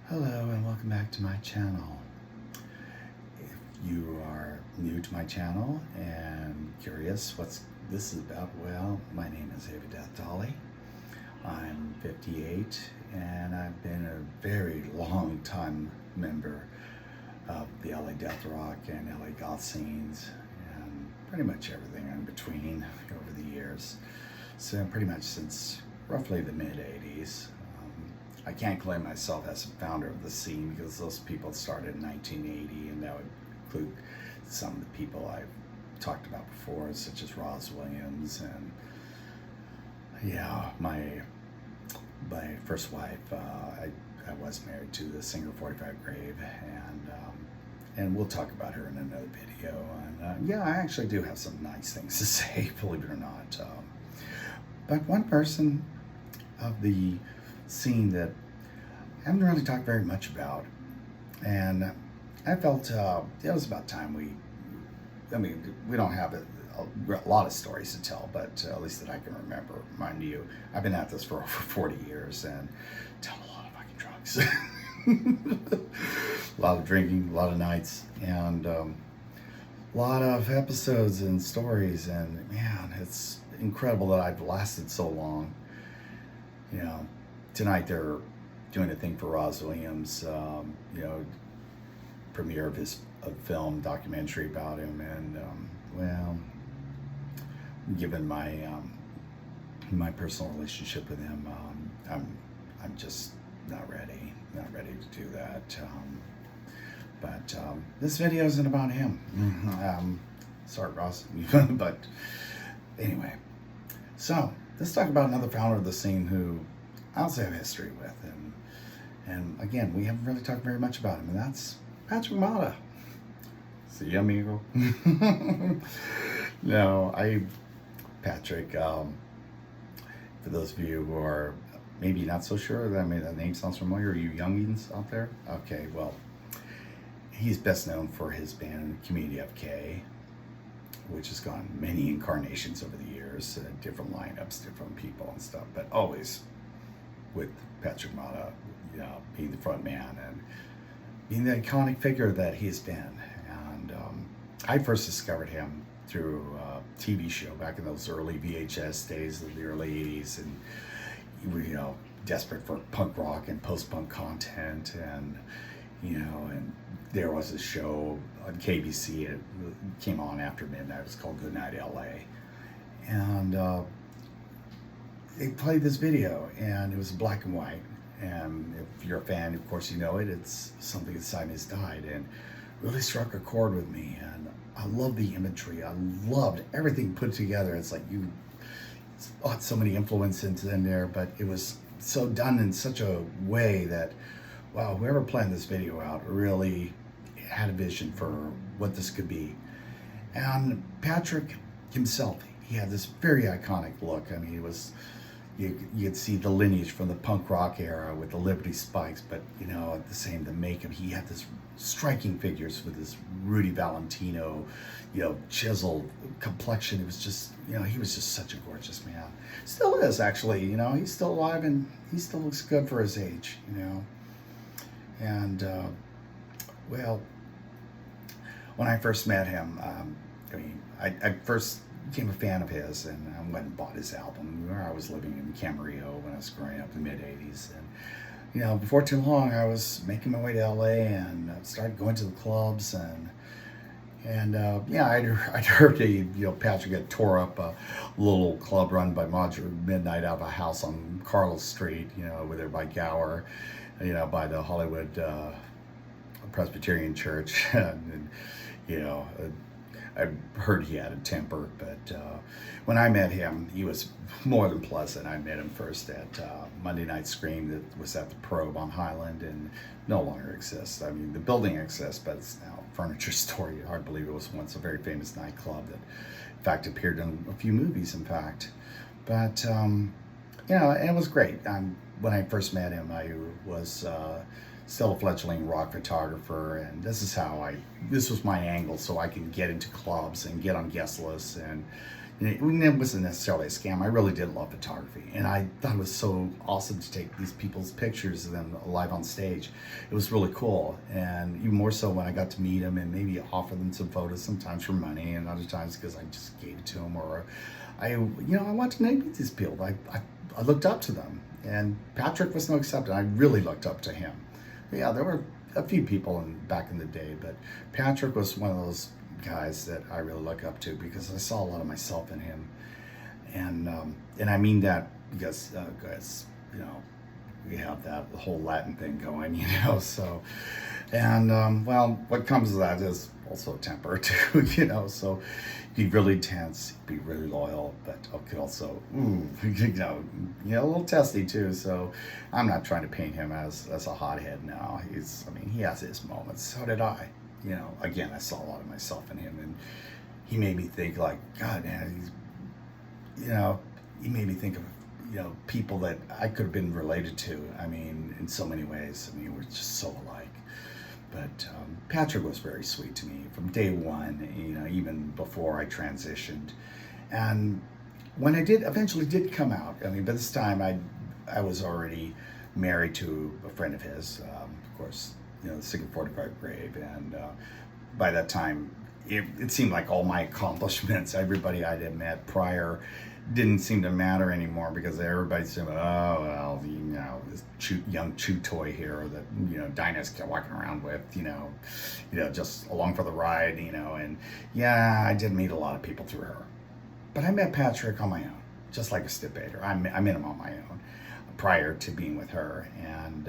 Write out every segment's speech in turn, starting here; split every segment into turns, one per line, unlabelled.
Hello and welcome back to my channel. If you are new to my channel and curious what this is about, well, my name is Deathrock. I'm 58 and I've been a very long time member of the LA Deathrock and LA goth scenes and pretty much everything in between over the years. So pretty much since roughly the mid-80s. I can't claim myself as a founder of the scene because those people started in 1980, and that would include some of the people I've talked about before, such as Roz Williams and my first wife. I was married to the singer 45 Grave, and we'll talk about her in another video. And I actually do have some nice things to say, believe it or not. But one person of the scene that I haven't really talked very much about, and I felt it was about time we don't have a lot of stories to tell, but at least that I can remember. Mind you, I've been at this for over 40 years and done a lot of fucking drugs. A lot of drinking, a lot of nights, and a lot of episodes and stories, and man, it's incredible that I've lasted so long. Tonight they're doing a thing for Roz Williams, premiere of his film documentary about him, and given my personal relationship with him, I'm just not ready to do that. But this video isn't about him. Sorry, Roz, but anyway. So let's talk about another founder of the scene who I also have history with, and again, we haven't really talked very much about him, and that's Patrick Mata. See ya, amigo. Patrick, for those of you who are maybe not so sure, that name sounds familiar, you youngins out there? Okay, well, he's best known for his band Kommunity, which has gone many incarnations over the years, different lineups, different people and stuff, but always with Patrick Mata, being the front man and being the iconic figure that he's been. And I first discovered him through a TV show back in those early VHS days of the early 80s, and desperate for punk rock and post-punk content, and there was a show on KBC. It came on after midnight. It was called Good Night LA, and they played this video, and it was black and white. And if you're a fan, of course you know it. It's something that Simon's died, and really struck a chord with me. And I love the imagery. I loved everything put together. It's like you brought so many influences in there, but it was so done in such a way that, wow, whoever planned this video out really had a vision for what this could be. And Patrick himself, he had this very iconic look. I mean, it was, you could see the lineage from the punk rock era with the Liberty Spikes, but the makeup, he had this striking figures with this Rudy Valentino, chiseled complexion. It was just, he was just such a gorgeous man. Still is, actually. He's still alive and he still looks good for his age. And well, when I first met him, I first became a fan of his, and I went and bought his album. I was living in Camarillo when I was growing up in the mid-80s, and before too long I was making my way to LA and started going to the clubs, and I'd heard Patrick had tore up a little club run by Modular Midnight out of a house on Carlos Street, over there by Gower, by the Hollywood Presbyterian Church, and I heard he had a temper, but when I met him, he was more than pleasant. I met him first at Monday Night Scream that was at the Probe on Highland, and no longer exists. I mean, the building exists, but it's now a furniture store. I hard believe it was once a very famous nightclub that, in fact, appeared in a few movies, in fact. But, and it was great. When I first met him, I was still a fledgling rock photographer, and this was my angle, so I could get into clubs and get on guest lists and it wasn't necessarily a scam. I really did love photography, and I thought it was so awesome to take these people's pictures of them live on stage. It was really cool, and even more so when I got to meet them and maybe offer them some photos, sometimes for money, and other times because I just gave it to them, or I wanted to meet these people. I looked up to them, and Patrick was no exception. I really looked up to him. Yeah, there were a few people back in the day, but Patrick was one of those guys that I really look up to because I saw a lot of myself in him, and I mean that because we have that the whole Latin thing going, So, and well, what comes of that is also a temper too, So, be really tense, be really loyal, but could also, a little testy too. So, I'm not trying to paint him as a hothead now. He has his moments. So did I. Again, I saw a lot of myself in him, and he made me think like, God, man, he made me think of, people that I could have been related to. In so many ways. We're just so alike. But Patrick was very sweet to me from day one, even before I transitioned. And when I eventually did come out, by this time I was already married to a friend of his, of course, the Sigma 45 grave, and by that time it seemed like all my accomplishments, everybody I had met prior, didn't seem to matter anymore because everybody's saying, oh well, this young chew toy here that Dinah's walking around with, just along for the ride, and yeah, I did meet a lot of people through her, but I met Patrick on my own, just like a Stipator. I met him on my own prior to being with her, and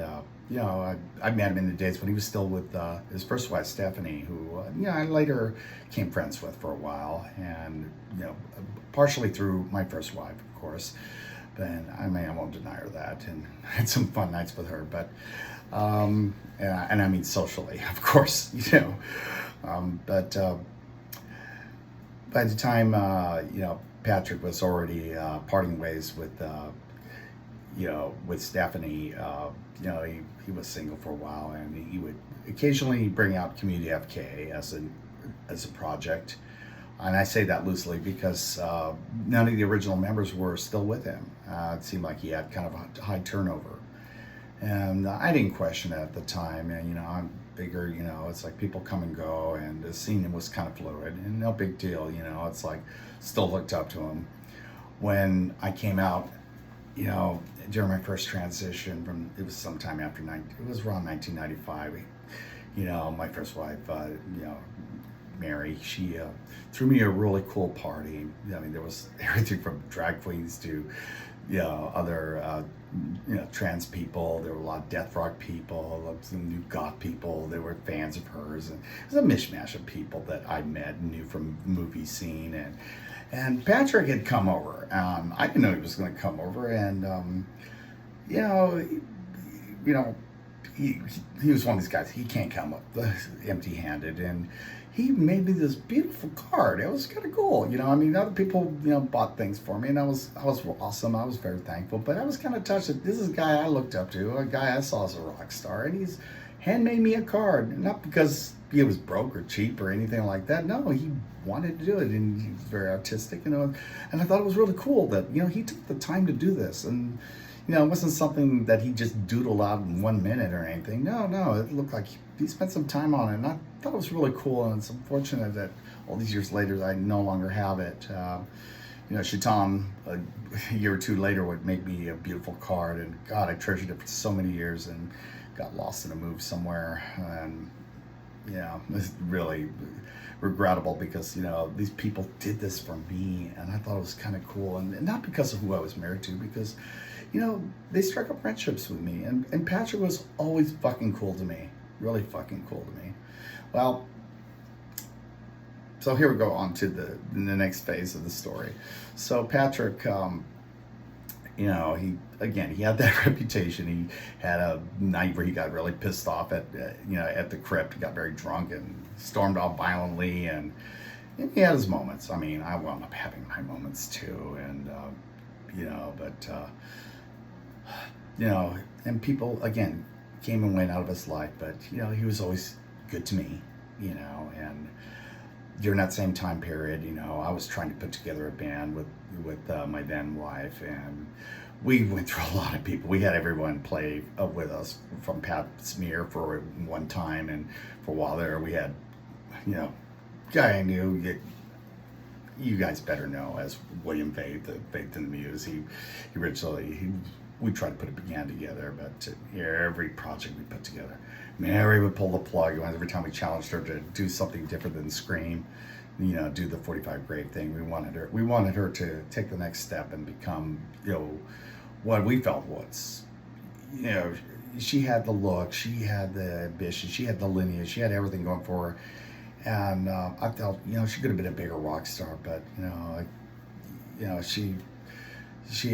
I met him in the days when he was still with his first wife, Stephanie, who I later became friends with for a while, and partially through my first wife, of course. Then I won't deny her that, and I had some fun nights with her, but and socially, of course, but by the time Patrick was already parting ways with Stephanie, he was single for a while, and he would occasionally bring out Community FK as a project. And I say that loosely because none of the original members were still with him. It seemed like he had kind of a high turnover. And I didn't question it at the time. And, I'm bigger, it's like people come and go, and the scene was kind of fluid, and no big deal, it's like still looked up to him. When I came out, during my first transition it was sometime after it was around 1995. My first wife, Mary, she threw me a really cool party. There was everything from drag queens to, other, trans people. There were a lot of Deathrock people, some new goth people. They were fans of hers, and it was a mishmash of people that I met and knew from the movie scene. And Patrick had come over. I didn't know he was going to come over, and he was one of these guys. He can't come up empty-handed, and he made me this beautiful card. It was kind of cool, Other people, bought things for me, and I was awesome. I was very thankful, but I was kind of touched that this is a guy I looked up to, a guy I saw as a rock star, and he's handmade me a card, not because he was broke or cheap or anything like that. No, he wanted to do it, and he was very artistic, and I thought it was really cool that he took the time to do this, and it wasn't something that he just doodled out in 1 minute or anything. No, it looked like he spent some time on it, and I thought it was really cool. And it's unfortunate that all these years later I no longer have it. Shaitan, a year or two later, would make me a beautiful card, and God, I treasured it for so many years, and got lost in a move somewhere, and it's really regrettable because these people did this for me, and I thought it was kind of cool, and not because of who I was married to, because they struck up friendships with me, and Patrick was always fucking cool to me, really fucking cool to me. Well, so here we go on to the next phase of the story. So Patrick, he had that reputation. He had a night where he got really pissed off at the crypt. He got very drunk and stormed off violently, and he had his moments. I wound up having my moments too, and and people again came and went out of his life, but he was always good to me, and during that same time period, you know, I was trying to put together a band with my then wife, and we went through a lot of people. We had everyone play with us, from Pat Smear for one time, and for a while there we had, you know, guy I knew, you guys better know as William Faith, the Faith in the Muse. He originally, we tried to put a band together, but every project we put together, Mary would pull the plug. Every time we challenged her to do something different than scream, you know, do the 45 grave thing, we wanted her to take the next step and become, you know, what we felt was, you know, she had the look, she had the ambition, she had the lineage, she had everything going for her. And I felt, you know, she could have been a bigger rock star, but you know, she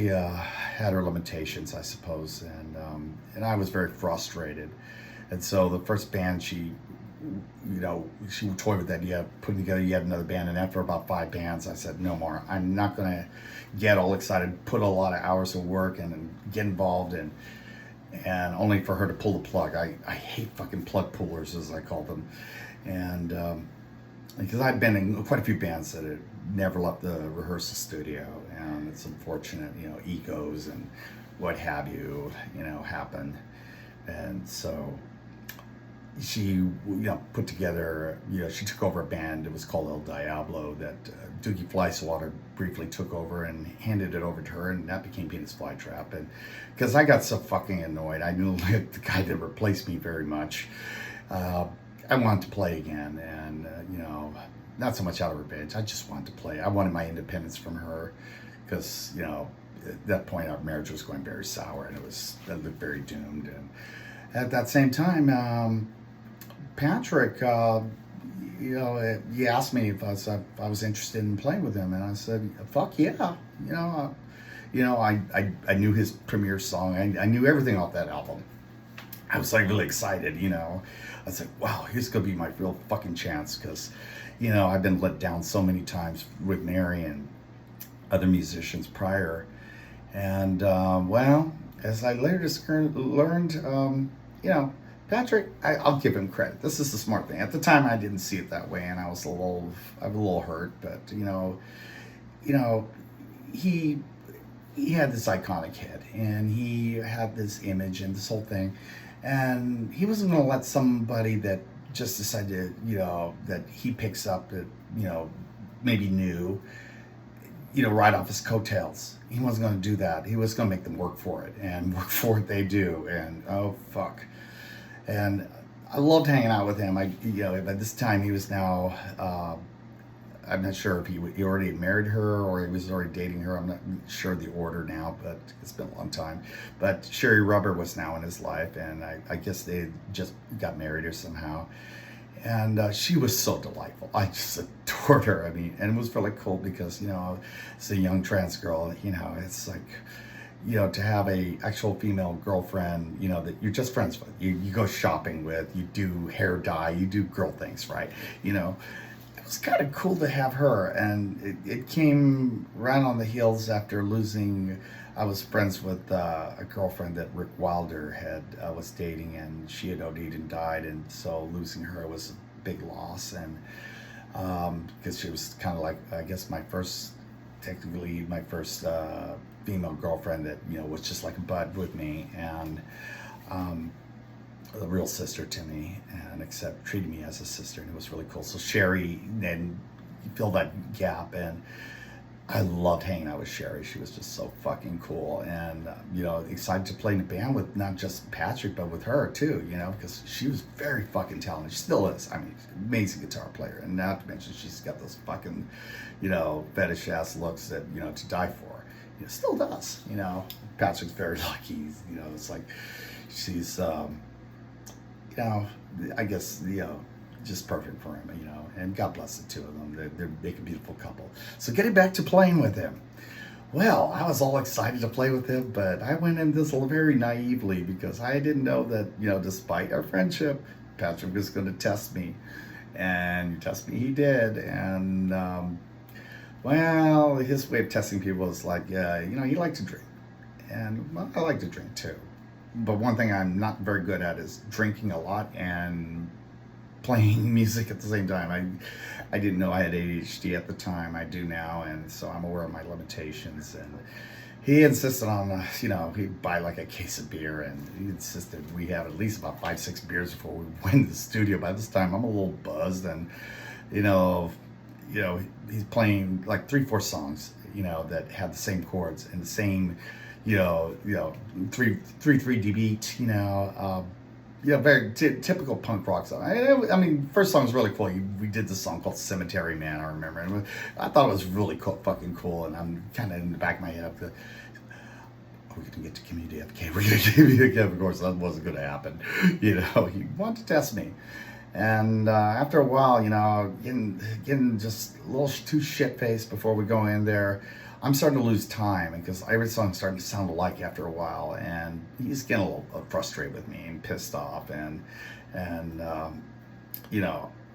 had her limitations, I suppose, and I was very frustrated. And so the first band she toyed with the idea of putting together yet another band, and after about 5 bands, I said, no more. I'm not going to get all excited, put a lot of hours of work and get involved, and only for her to pull the plug. I hate fucking plug pullers, as I call them. And because I've been in quite a few bands that had never left the rehearsal studio, and it's unfortunate, you know, egos and what have you, you know, happen. And so she, you know, put together, you know, she took over a band. It was called El Diablo, that Doogie Flyswatter briefly took over and handed it over to her, and that became Penis Flytrap. And because I got so fucking annoyed, I knew like the guy that replaced me very much. I wanted to play again, and you know, not so much out of revenge. I just wanted to play. I wanted my independence from her, because, you know, at that point our marriage was going very sour, and it looked very doomed. And at that same time, Patrick, you know, he asked me if I was interested in playing with him, and I said, "Fuck yeah!" You know, I knew his premiere song. I knew everything off that album. I was like really excited, you know. I said, wow, here's gonna be my real fucking chance, because, you know, I've been let down so many times with Mary and other musicians prior. And well, as I later learned, you know, Patrick, I'll give him credit. This is the smart thing. At the time, I didn't see it that way, and I was a little hurt. But you know, he had this iconic head, and he had this image and this whole thing. And he wasn't going to let somebody that just decided, you know, that he picks up that, you know, maybe new, you know, right off his coattails. He wasn't going to do that. He was going to make them work for it, and work for it they do. And oh fuck. And I loved hanging out with him. You know, by this time he was now, I'm not sure if he already married her or he was already dating her. I'm not sure the order now, but it's been a long time. But Sherry Rubber was now in his life, and I guess they just got married or somehow. And she was so delightful. I just adored her. I mean, and it was really cool because, you know, it's a young trans girl, you know, it's like, you know, to have a actual female girlfriend, you know, that you're just friends with, you go shopping with, you do hair dye, you do girl things, right? You know, it was kind of cool to have her. And it came right on the heels after losing. I was friends with a girlfriend that Rick Wilder was dating, and she had OD'd and died, and so losing her was a big loss. And because she was kind of like, I guess, technically my first female girlfriend that, you know, was just like a bud with me, and a real sister to me, and treated me as a sister, and it was really cool. So Sherry then filled that gap, and I loved hanging out with Sherry. She was just so fucking cool, and you know, excited to play in a band with not just Patrick, but with her too. You know, because she was very fucking talented. She still is. I mean, amazing guitar player, and not to mention she's got those fucking, you know, fetish ass looks that, you know, to die for. You know, still does. You know, Patrick's very lucky. You know, it's like she's, you know, I guess, you know, just perfect for him, you know, and God bless the two of them. They make a beautiful couple. So getting back to playing with him. Well, I was all excited to play with him, but I went in this very naively because I didn't know that, you know, despite our friendship, Patrick was going to test me. And test me he did. And, well, his way of testing people is like, you know, he liked to drink. And, well, I like to drink too. But one thing I'm not very good at is drinking a lot and playing music at the same time. I didn't know I had ADHD at the time. I do now, and so I'm aware of my limitations. And he insisted on, he'd buy like a case of beer, and he insisted we have at least about 5, 6 beers before we went to the studio. By this time, I'm a little buzzed, and he's playing like 3, 4 songs, that had the same chords and the same, 3/3 beat, very typical punk rock song. I mean, first song was really cool. We did this song called "Cemetery Man." I remember, and I thought it was really cool, fucking cool. And I'm kind of in the back of my head, are we gonna get to Community FK? We're gonna Community FK. Of course, that wasn't gonna happen. He wanted to test me. And after a while, getting just a little too shit-faced before we go in there, I'm starting to lose time because every song's starting to sound alike after a while, and he's getting a little frustrated with me and pissed off, and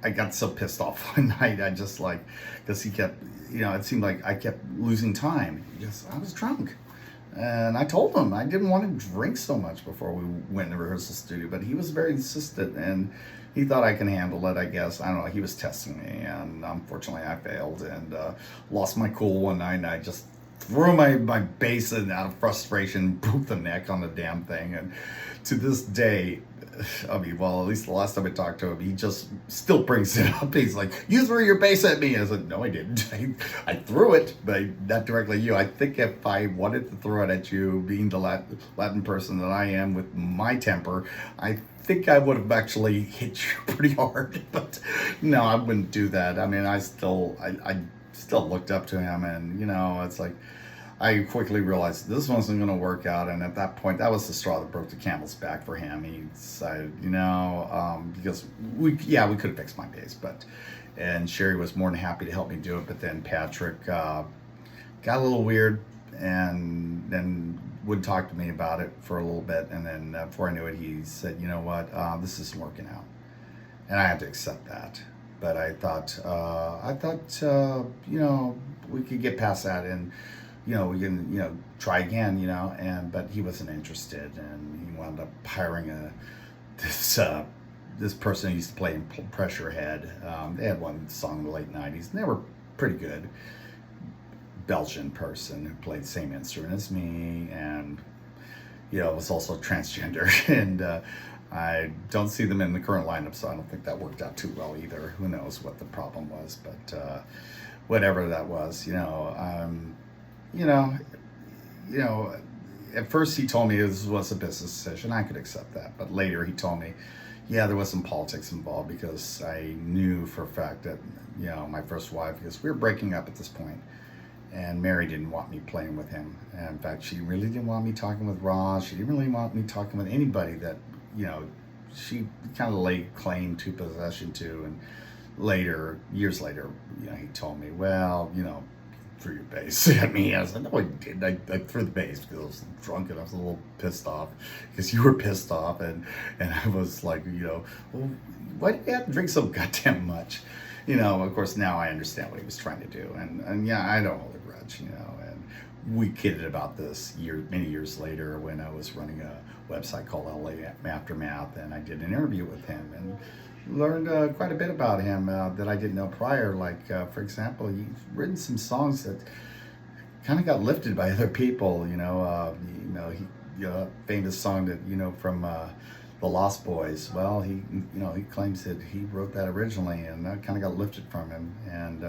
I got so pissed off one night. I just because he kept, it seemed like I kept losing time. I was drunk. And I told him I didn't want to drink so much before we went to the rehearsal studio, but he was very insistent, and he thought I can handle it, I guess. I don't know, he was testing me, and unfortunately I failed and lost my cool one night, and I just threw my bass in out of frustration, broke the neck on the damn thing. And to this day, at least the last time I talked to him, he just still brings it up. He's like, "You threw your bass at me." I said, "No, I didn't. I threw it, but not directly at you. I think if I wanted to throw it at you, being the Latin person that I am with my temper, I think I would have actually hit you pretty hard." But no, I wouldn't do that. I mean, I still looked up to him, and it's like, I quickly realized this wasn't going to work out, and at that point, that was the straw that broke the camel's back for him. He decided, because we could have fixed my bass, and Sherry was more than happy to help me do it, but then Patrick got a little weird, and then would talk to me about it for a little bit, and then before I knew it, he said, "You know what, this isn't working out," and I had to accept that. But I thought, we could get past that, and we can, try again, but he wasn't interested, and he wound up hiring this person who used to play in Pressure Head. They had one song in the late 90s, and they were pretty good. Belgian person who played the same instrument as me, and, was also transgender, and I don't see them in the current lineup, so I don't think that worked out too well either. Who knows what the problem was, but whatever that was, at first he told me this was a business decision. I could accept that. But later he told me, yeah, there was some politics involved, because I knew for a fact that, my first wife, because we were breaking up at this point, and Mary didn't want me playing with him. And in fact, she really didn't want me talking with Ross. She didn't really want me talking with anybody that, she kind of laid claim to possession to. And years later, he told me, well, threw your bass at me. I was like, no, I didn't. I threw the bass because I was drunk and I was a little pissed off because you were pissed off. And I was like, well, why did you have to drink so goddamn much? Of course, now I understand what he was trying to do. And yeah, I don't hold a grudge, and we kidded about this many years later when I was running a website called LA Aftermath, and I did an interview with him and learned quite a bit about him that I didn't know prior. Like, for example, he's written some songs that kind of got lifted by other people. Famous song that from the Lost Boys. Well, he claims that he wrote that originally, and that kind of got lifted from him. And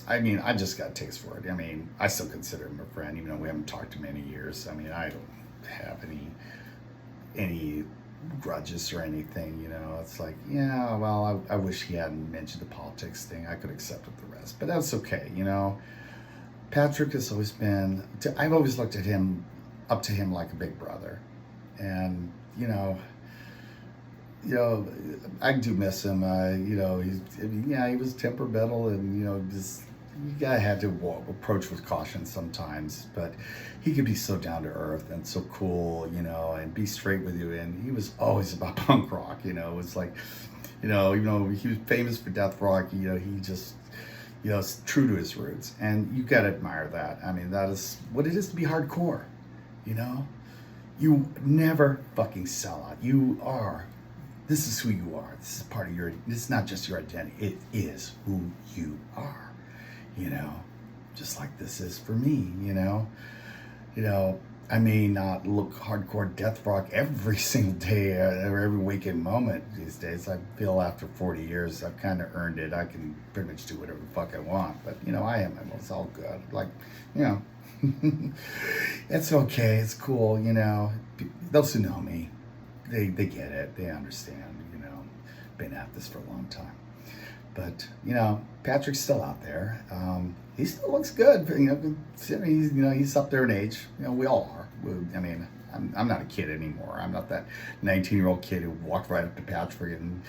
I just got a taste for it. I mean, I still consider him a friend, even though we haven't talked in many years. I mean, I don't have any grudges or anything. It's like, yeah, well, I wish he hadn't mentioned the politics thing. I could accept with the rest, but that's okay. Patrick has always been, I've always looked at him, up to him like a big brother. And, I do miss him. He was temperamental, and, you gotta have to approach with caution sometimes, but he could be so down to earth and so cool, and be straight with you. And he was always about punk rock, it's like, even though he was famous for Deathrock, he just, is true to his roots, and you gotta admire that. I mean, that is what it is to be hardcore, you never fucking sell out. You are This is who you are. This is part of this is not just your identity. It is who you are, you know, just like this is for me, you know, I may not look hardcore death rock every single day or every waking moment these days. I feel after 40 years, I've kind of earned it. I can pretty much do whatever the fuck I want, but I am. It's all good. Like, it's okay. It's cool. Those who know me, they get it. They understand, been at this for a long time. But, Patrick's still out there. He still looks good. He's up there in age. We all are. I'm not a kid anymore. I'm not that 19-year-old kid who walked right up to Patrick and,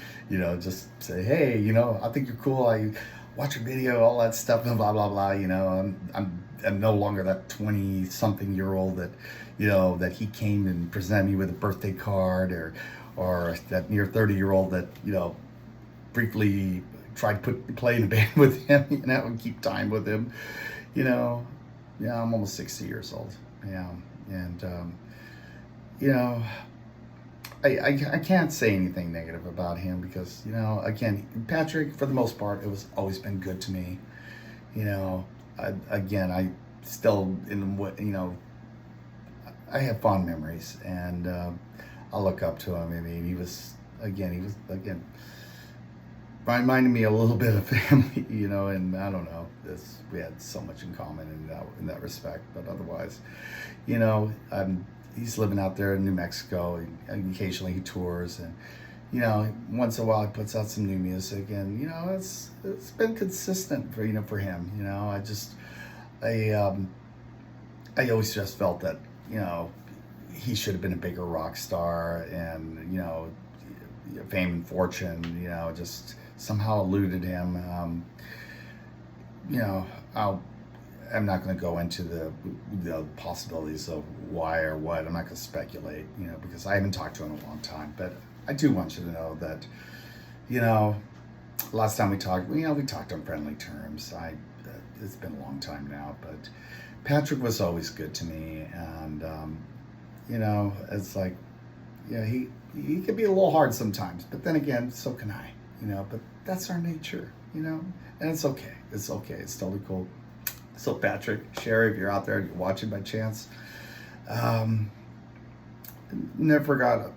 just say, hey, I think you're cool. I watch your video, all that stuff, and blah, blah, blah. I'm no longer that 20-something-year-old that, that he came and presented me with a birthday card, or that near 30-year-old that, briefly tried to play in a band with him, and keep time with him. I'm almost 60 years old. Yeah. And, I can't say anything negative about him because, again, Patrick, for the most part, it was always been good to me. I still, I have fond memories, and I look up to him. He was reminded me a little bit of family, and I don't know, we had so much in common in that respect, but otherwise, he's living out there in New Mexico, and occasionally he tours, and, once in a while he puts out some new music, and, it's been consistent for him, I always just felt that, he should have been a bigger rock star, and, fame and fortune, just somehow eluded him. I'm not going to go into the possibilities of why or what. I'm not going to speculate, because I haven't talked to him in a long time. But I do want you to know that, last time we talked, we talked on friendly terms. It's been a long time now, but Patrick was always good to me, and it's like, he can be a little hard sometimes, but then again, so can I, but that's our nature, and it's okay. It's okay. It's totally cool. So Patrick, Sherry, if you're out there, you're watching by chance, never forgot,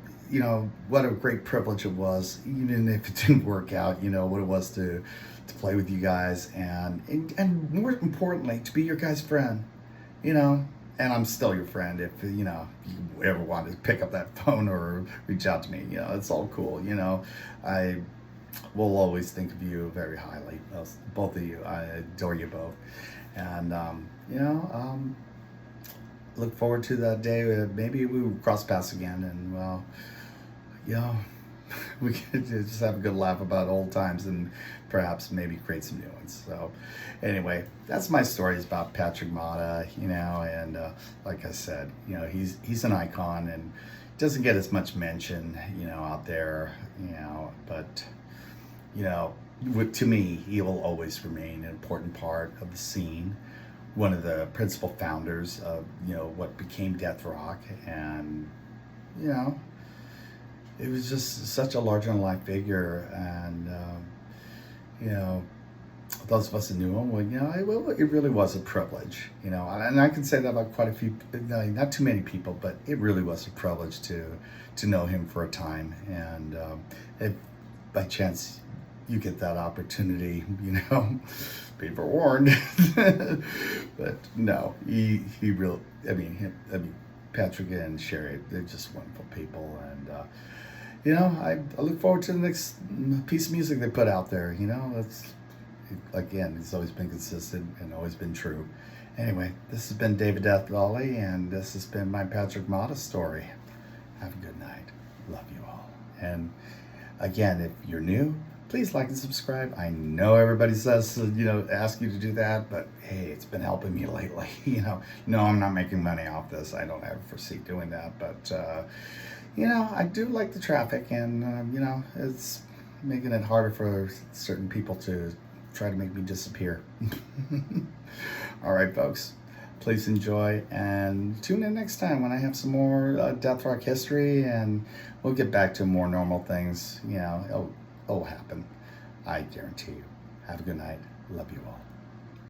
what a great privilege it was, even if it didn't work out, what it was to play with you guys, and more importantly, to be your guys' friend, and I'm still your friend if, you ever want to pick up that phone or reach out to me, it's all cool, I will always think of you very highly, both of you. I adore you both. And, look forward to that day. Maybe we will cross paths again, and, well, we could just have a good laugh about old times and perhaps maybe create some new ones. So anyway, that's my stories about Patrick Mata, and like I said, he's an icon and doesn't get as much mention, out there, but, to me, he will always remain an important part of the scene, one of the principal founders of, what became Deathrock, and, it was just such a larger-than-life figure, and, those of us who knew him, well, it really was a privilege, and I can say that about quite a few, not too many people, but it really was a privilege to know him for a time, and if by chance you get that opportunity, be forewarned. But no, he really, Patrick and Sherry, they're just wonderful people, and I look forward to the next piece of music they put out there. It's always been consistent and always been true. Anyway, this has been David Death Valley, and this has been my Patrick Mata story. Have a good night. Love you all. And again, if you're new, please like and subscribe. I know everybody says, ask you to do that, but hey, it's been helping me lately. No, I'm not making money off this. I don't ever foresee doing that, but, I do like the traffic, and, it's making it harder for certain people to try to make me disappear. All right, folks, please. please enjoy, and tune in next time when I have some more Deathrock history, and we'll get back to more normal things. You know, it'll happen. I guarantee you. Have a good night. Love you all.